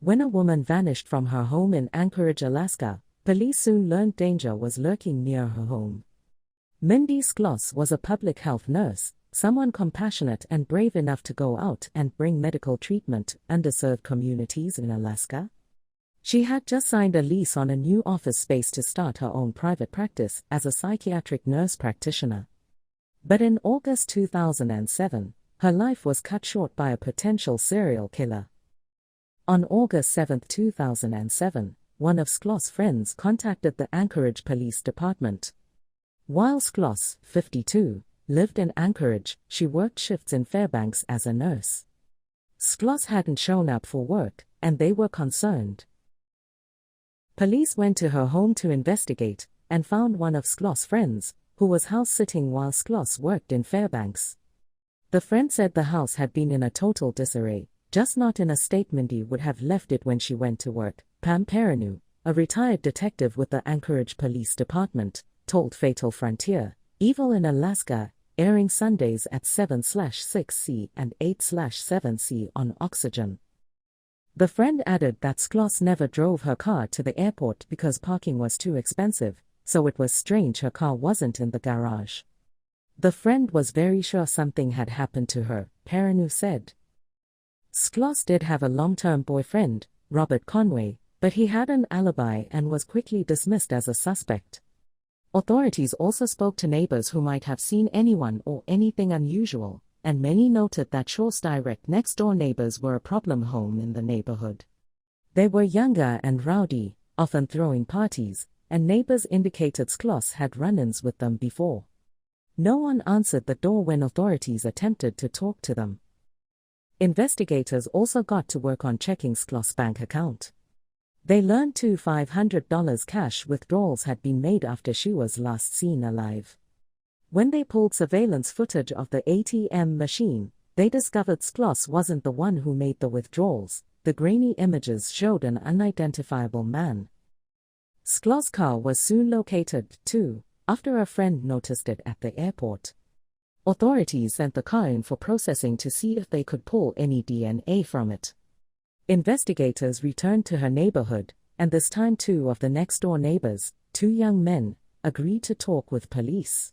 When a woman vanished from her home in Anchorage, Alaska, police soon learned danger was lurking near her home. Mindy Schloss was a public health nurse, someone compassionate and brave enough to go out and bring medical treatment to underserved communities in Alaska. She had just signed a lease on a new office space to start her own private practice as a psychiatric nurse practitioner. But in August 2007, her life was cut short by a potential serial killer. On August 7, 2007, one of Schloss' friends contacted the Anchorage Police Department. While Schloss, 52, lived in Anchorage, she worked shifts in Fairbanks as a nurse. Schloss hadn't shown up for work, and they were concerned. Police went to her home to investigate, and found one of Schloss' friends, who was house-sitting while Schloss worked in Fairbanks. The friend said the house had been in a total disarray, just not in a state Mindy would have left it when she went to work. Pam Perrineau, a retired detective with the Anchorage Police Department, told Fatal Frontier, Evil in Alaska, airing Sundays at 7/6C and 8/7C on Oxygen. The friend added that Schloss never drove her car to the airport because parking was too expensive, so it was strange her car wasn't in the garage. The friend was very sure something had happened to her, Perrineau said. Schloss did have a long-term boyfriend, Robert Conway, but he had an alibi and was quickly dismissed as a suspect. Authorities also spoke to neighbors who might have seen anyone or anything unusual, and many noted that Schloss' direct next-door neighbors were a problem home in the neighborhood. They were younger and rowdy, often throwing parties, and neighbors indicated Schloss had run-ins with them before. No one answered the door when authorities attempted to talk to them. Investigators also got to work on checking Schloss' bank account. They learned two $500 cash withdrawals had been made after she was last seen alive. When they pulled surveillance footage of the ATM machine, they discovered Schloss wasn't the one who made the withdrawals. The grainy images showed an unidentifiable man. Schloss' car was soon located, too, after a friend noticed it at the airport. Authorities sent the car in for processing to see if they could pull any DNA from it. Investigators returned to her neighborhood, and this time two of the next-door neighbors, two young men, agreed to talk with police.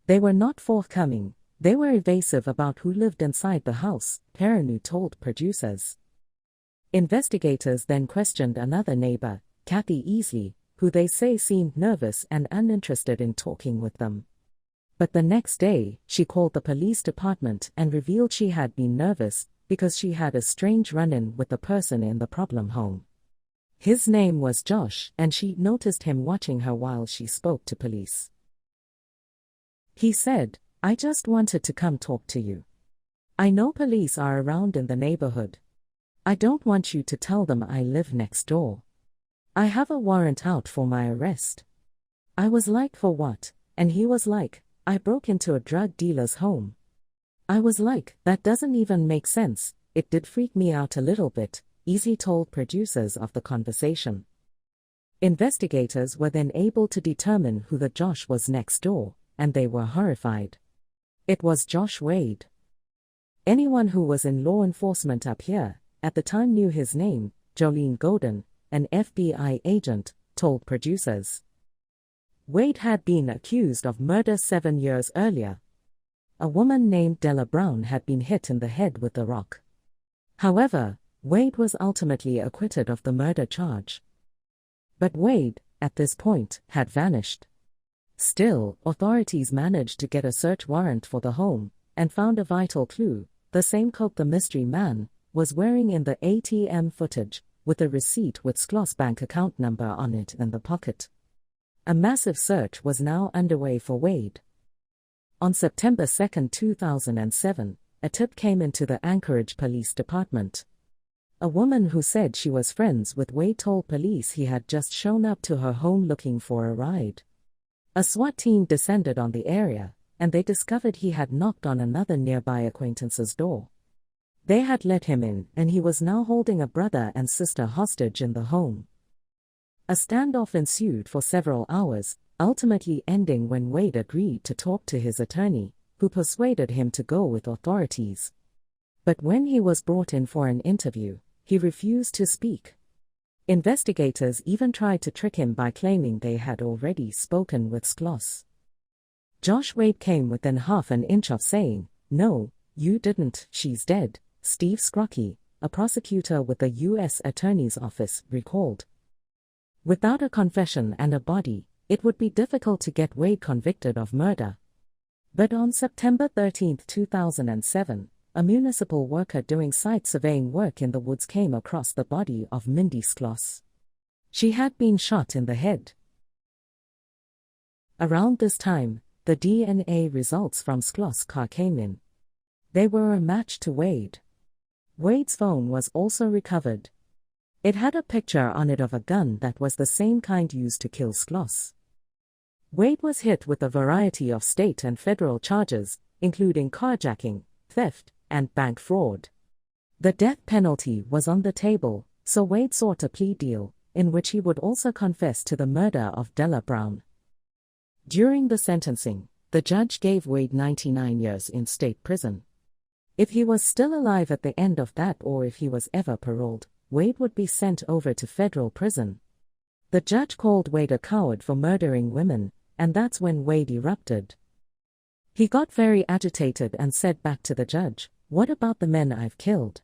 They were not forthcoming. They were evasive about who lived inside the house, Perrineau told producers. Investigators then questioned another neighbor, Kathy Easley, who they say seemed nervous and uninterested in talking with them. But the next day, she called the police department and revealed she had been nervous because she had a strange run-in with the person in the problem home. His name was Josh, and she noticed him watching her while she spoke to police. He said, "I just wanted to come talk to you. I know police are around in the neighborhood. I don't want you to tell them I live next door. I have a warrant out for my arrest." I was like, "For what?" And he was like, "I broke into a drug dealer's home." I was like, "That doesn't even make sense." It did freak me out a little bit, Easy told producers of the conversation. Investigators were then able to determine who the Josh was next door, and they were horrified. It was Josh Wade. Anyone who was in law enforcement up here at the time knew his name, Jolene Godin, an FBI agent, told producers. Wade had been accused of murder 7 years earlier. A woman named Della Brown had been hit in the head with a rock. However, Wade was ultimately acquitted of the murder charge. But Wade, at this point, had vanished. Still, authorities managed to get a search warrant for the home, and found a vital clue, the same coat the mystery man was wearing in the ATM footage, with a receipt with Schloss' bank account number on it in the pocket. A massive search was now underway for Wade. On September 2, 2007, a tip came into the Anchorage Police Department. A woman who said she was friends with Wade told police he had just shown up to her home looking for a ride. A SWAT team descended on the area, and they discovered he had knocked on another nearby acquaintance's door. They had let him in, and he was now holding a brother and sister hostage in the home. A standoff ensued for several hours, ultimately ending when Wade agreed to talk to his attorney, who persuaded him to go with authorities. But when he was brought in for an interview, He refused to speak. Investigators even tried to trick him by claiming they had already spoken with Schloss. Josh Wade came within half an inch of saying, "No, you didn't, she's dead," Steve Scrocky, a prosecutor with the U.S. Attorney's Office, recalled. Without a confession and a body, it would be difficult to get Wade convicted of murder. But on September 13, 2007, a municipal worker doing site surveying work in the woods came across the body of Mindy Schloss. She had been shot in the head. Around this time, the DNA results from Schloss' car came in. They were a match to Wade. Wade's phone was also recovered. It had a picture on it of a gun that was the same kind used to kill Schloss. Wade was hit with a variety of state and federal charges, including carjacking, theft, and bank fraud. The death penalty was on the table, so Wade sought a plea deal, in which he would also confess to the murder of Della Brown. During the sentencing, the judge gave Wade 99 years in state prison. If he was still alive at the end of that, or if he was ever paroled, Wade would be sent over to federal prison. The judge called Wade a coward for murdering women, and that's when Wade erupted. He got very agitated and said back to the judge, "What about the men I've killed?"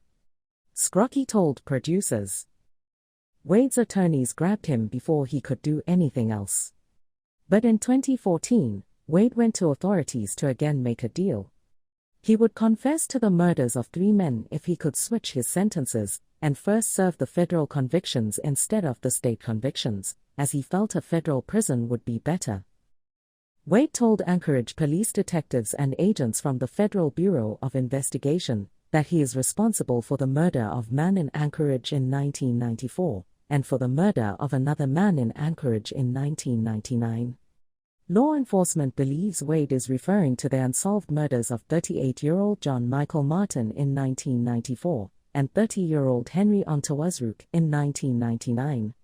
Scrocky told producers. Wade's attorneys grabbed him before he could do anything else. But in 2014, Wade went to authorities to again make a deal. He would confess to the murders of 3 men if he could switch his sentences and first serve the federal convictions instead of the state convictions, as he felt a federal prison would be better. Wade told Anchorage police detectives and agents from the Federal Bureau of Investigation that he is responsible for the murder of a man in Anchorage in 1994, and for the murder of another man in Anchorage in 1999. Law enforcement believes Wade is referring to the unsolved murders of 38-year-old John Michael Martin in 1994, and 30-year-old Henry Ontawazruk in 1999.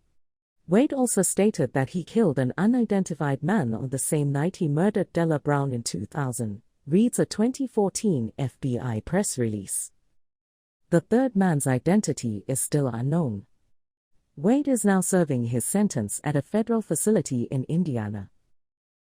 Wade also stated that he killed an unidentified man on the same night he murdered Della Brown in 2000, reads a 2014 FBI press release. The third man's identity is still unknown. Wade is now serving his sentence at a federal facility in Indiana.